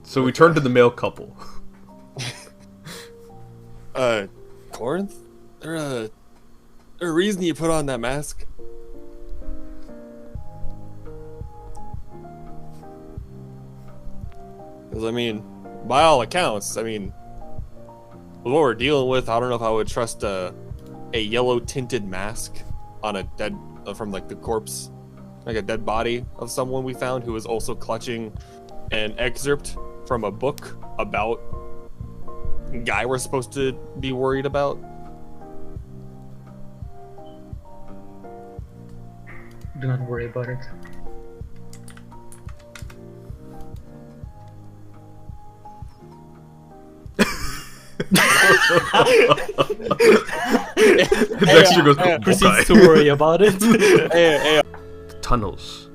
So we turn to the male couple. Corinth? There a reason you put on that mask? Because, I mean, by all accounts, I mean, with what we're dealing with, I don't know if I would trust a yellow-tinted mask on a dead, from, like, the corpse, like a dead body of someone we found who was also clutching an excerpt from a book about a guy we're supposed to be worried about. Do not worry about it. Proceeds to worry about it. Tunnels.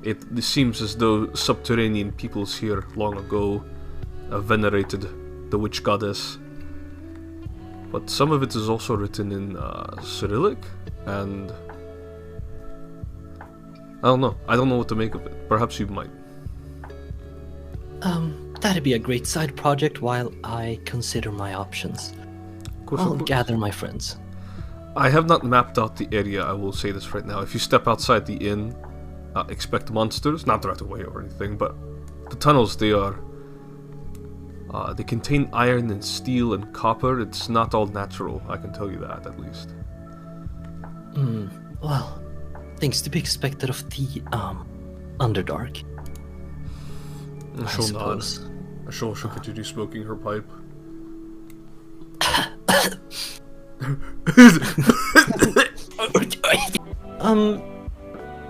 It seems as though subterranean peoples here long ago venerated the witch goddess. But some of it is also written in Cyrillic, and I don't know. I don't know what to make of it. Perhaps you might. That'd be a great side project while I consider my options. I'll gather my friends. I have not mapped out the area, I will say this right now. If you step outside the inn, expect monsters. Not right away or anything, but the tunnels, they are... they contain iron and steel and copper. It's not all natural, I can tell you that, at least. Well, things to be expected of the, Underdark. I suppose. She'll continue smoking her pipe.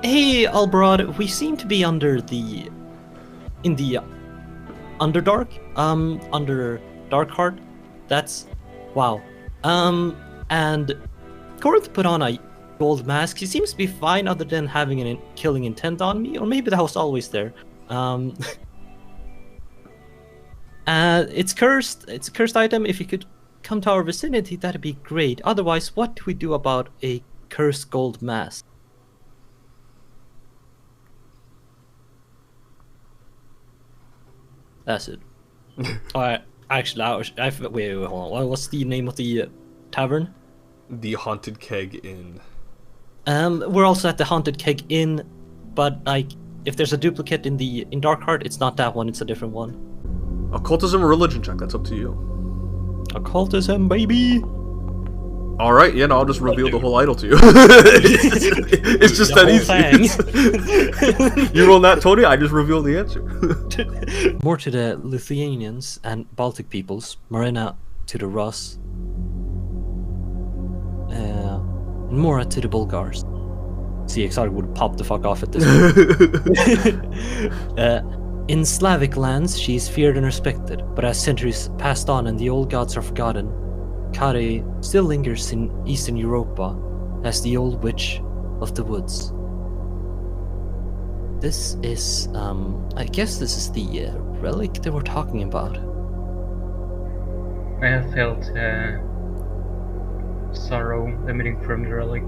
Hey, Albrod, we seem to be under the... in the Underdark? Under Darkheart? That's... wow. And Corinth put on a gold mask. He seems to be fine other than having an killing intent on me, or maybe that was always there. It's cursed. It's a cursed item. If you could come to our vicinity, that'd be great. Otherwise, what do we do about a cursed gold mask? That's it. Actually, wait, hold on. What's the name of the tavern? The Haunted Keg Inn. We're also at the Haunted Keg Inn, but like, if there's a duplicate in Darkheart, it's not that one. It's a different one. Occultism or religion check? That's up to you. Occultism, baby. All right, yeah, no, I'll just reveal the whole idol to you. it's just that easy. You roll that, Tony. I just reveal the answer. More to the Lithuanians and Baltic peoples. Marina to the Rus. And Mora to the Bulgars. See, Exotic would pop the fuck off at this point. In Slavic lands, she is feared and respected, but as centuries passed on and the old gods are forgotten, Hecate still lingers in Eastern Europa as the old witch of the woods. This is, I guess this is the relic that we're talking about. I have felt sorrow emanating from the relic.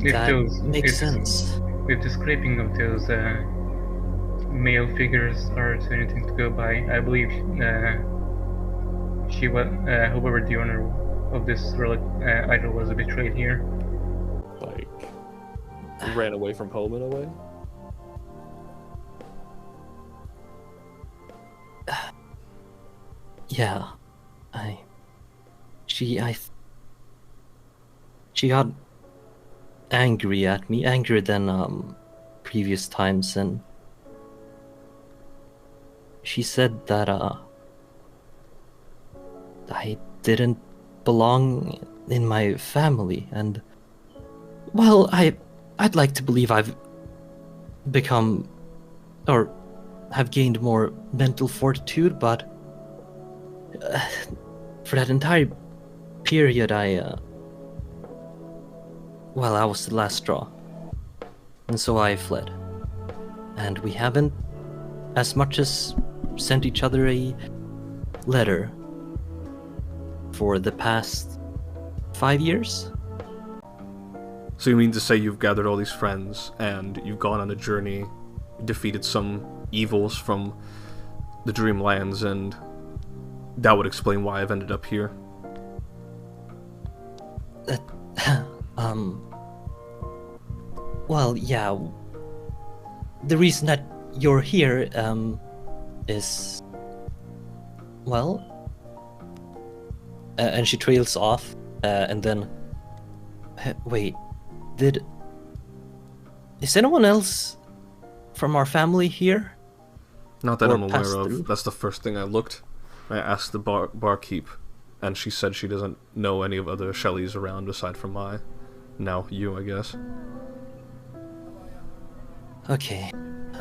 That makes sense. If the scraping of those male figures are anything to go by, I believe she was, whoever the owner of this relic idol was, betrayed here. Like, ran away from home in a way? Yeah. She got angry at me, angrier than previous times, and she said that I didn't belong in my family, and well, I'd like to believe I've become or have gained more mental fortitude, but for that entire period I was the last straw. And so I fled. And we haven't as much as sent each other a letter for the past 5 years. So you mean to say you've gathered all these friends, and you've gone on a journey, defeated some evils from the Dreamlands, and that would explain why I've ended up here? Well, yeah. The reason that you're here, is... Well... and she trails off, and then... Wait, is anyone else from our family here? Not that Or I'm aware passed of. through? That's the first thing I looked. I asked the barkeep, and she said she doesn't know any of other Shelleys around aside from now you, I guess. Okay.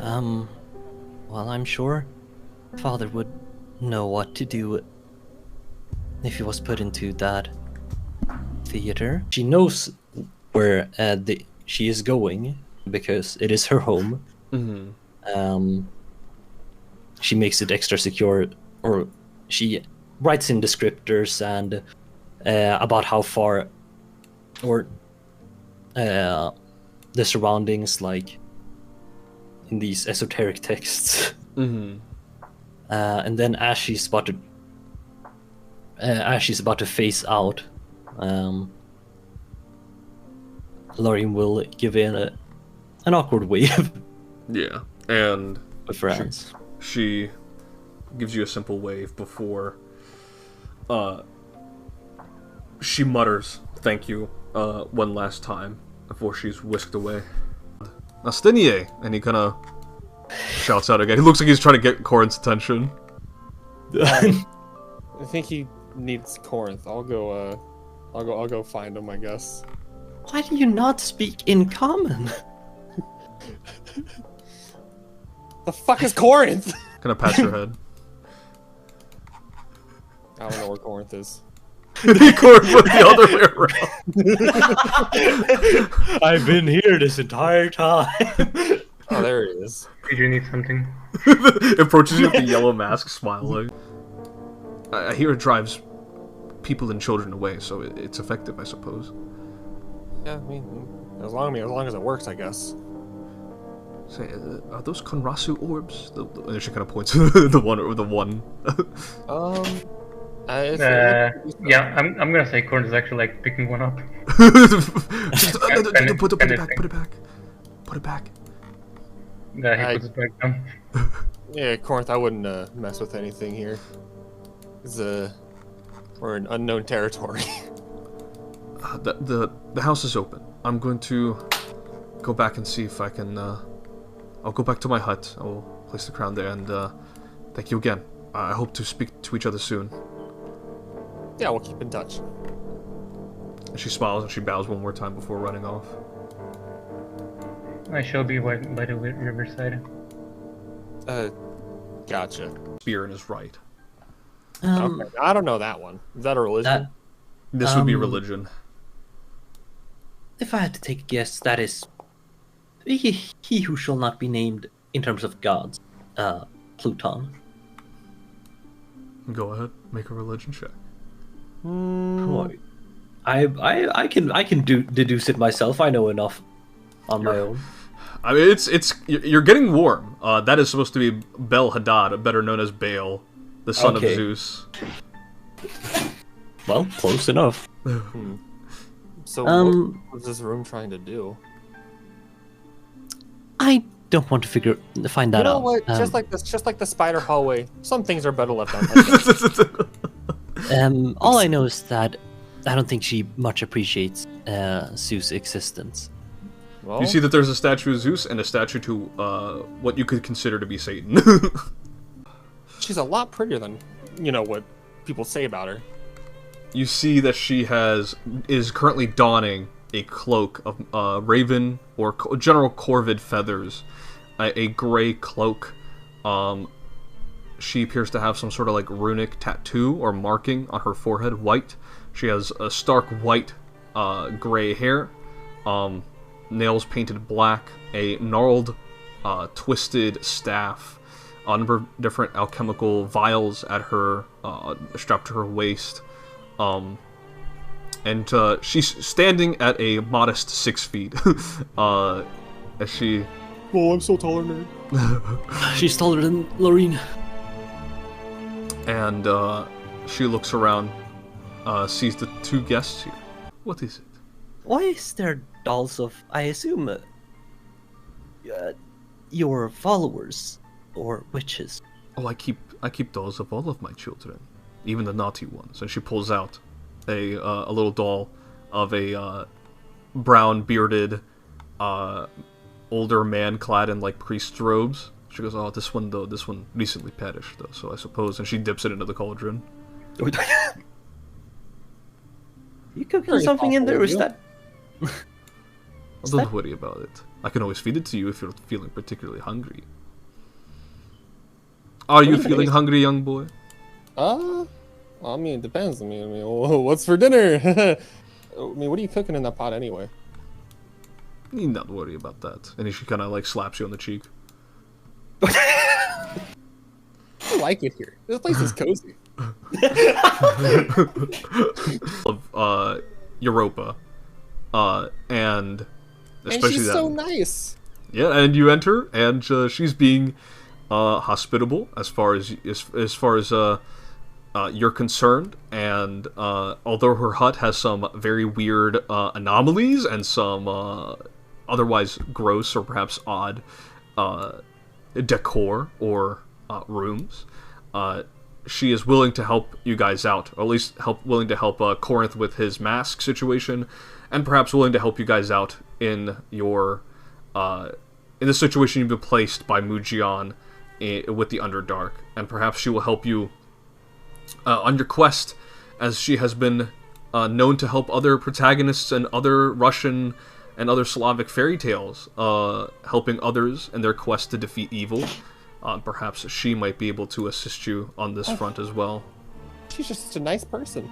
Well, I'm sure Father would know what to do if he was put into that theater. She knows where she is going because it is her home. Mm-hmm. She makes it extra secure, or she writes in descriptors and about how far, or the surroundings, like in these esoteric texts. Mm-hmm. And then as she's about to phase out, Laurene will give in an awkward wave Yeah, and with her hands. she gives you a simple wave before she mutters thank you one last time before she's whisked away. Astinie! And he kind of shouts out again. He looks like he's trying to get Corinth's attention. I think he needs Corinth. I'll go find him, I guess. Why do you not speak in common? The fuck is Corinth? Kind of pats her head. I don't know where Corinth is. Corinth went the other way around. I've been here this entire time. Oh, there he is. Did you need something? Approaches you with the yellow mask, smiling. I hear it drives people and children away, so it's effective, I suppose. Yeah, I mean, as long as it works, I guess. Say, are those Konrasu orbs? And she kind of points to the one. Yeah, I'm gonna say Corinth is actually like picking one up. Put it back. Yeah, he puts it back down. Yeah, Corinth, I wouldn't mess with anything here. We're in unknown territory. The house is open. I'm going to go back and see if I can. I'll go back to my hut. I will place the crown there, and thank you again. I hope to speak to each other soon. Yeah, we'll keep in touch. And she smiles and she bows one more time before running off. I shall be by the riverside. Gotcha. Spear in his right. Okay, I don't know that one. Is that a religion? This would be religion. If I had to take a guess, that is he who shall not be named in terms of gods, Pluton. Go ahead, make a religion check. I can deduce it myself. I know enough on my own. I mean, you're getting warm. That is supposed to be Bel Hadad, better known as Baal, the son of Zeus. Well, close enough. So what was this room trying to do? I don't want to find that out. You know what? Just like the spider hallway, some things are better left untouched. All I know is that I don't think she much appreciates Zeus' existence. Well, You see that there's a statue of Zeus and a statue to what you could consider to be Satan. she's a lot prettier than what people say about her. You see that she is currently donning a cloak of raven or general corvid feathers, a gray cloak. She appears to have some sort of like runic tattoo or marking on her forehead, white. She has a stark white, gray hair, nails painted black, a gnarled, twisted staff, a number of different alchemical vials at her, strapped to her waist. and she's standing at a modest 6 feet. As she... Oh, I'm so taller than her. She's taller than Laurene. And she looks around, sees the 2 guests here. What is it? Why is there dolls of, I assume, your followers or witches? Oh, I keep dolls of all of my children, even the naughty ones. And she pulls out a little doll of a brown bearded older man clad in like priest's robes. She goes, "Oh, this one recently perished though, so I suppose." And she dips it into the cauldron. You cooking Very something in there? Or thoughtful is of that? Oh, don't worry about it. I can always feed it to you if you're feeling particularly hungry. Are you feeling hungry, young boy? I mean, it depends. I mean, what's for dinner? I mean, what are you cooking in that pot anyway? You need not worry about that. And she kind of like slaps you on the cheek. I like it here. This place is cozy. Of Europa, and especially she's that. so nice. Yeah, and you enter, and she's being hospitable as far as you're concerned. And although her hut has some very weird anomalies and some otherwise gross or perhaps odd decor or rooms, she is willing to help you guys out, or at least willing to help Corinth with his mask situation, and perhaps willing to help you guys out in your in the situation you've been placed by Mujian with the Underdark, and perhaps she will help you on your quest, as she has been known to help other protagonists and other Russian and other Slavic fairy tales, helping others in their quest to defeat evil. Perhaps she might be able to assist you on this front as well. She's just a nice person.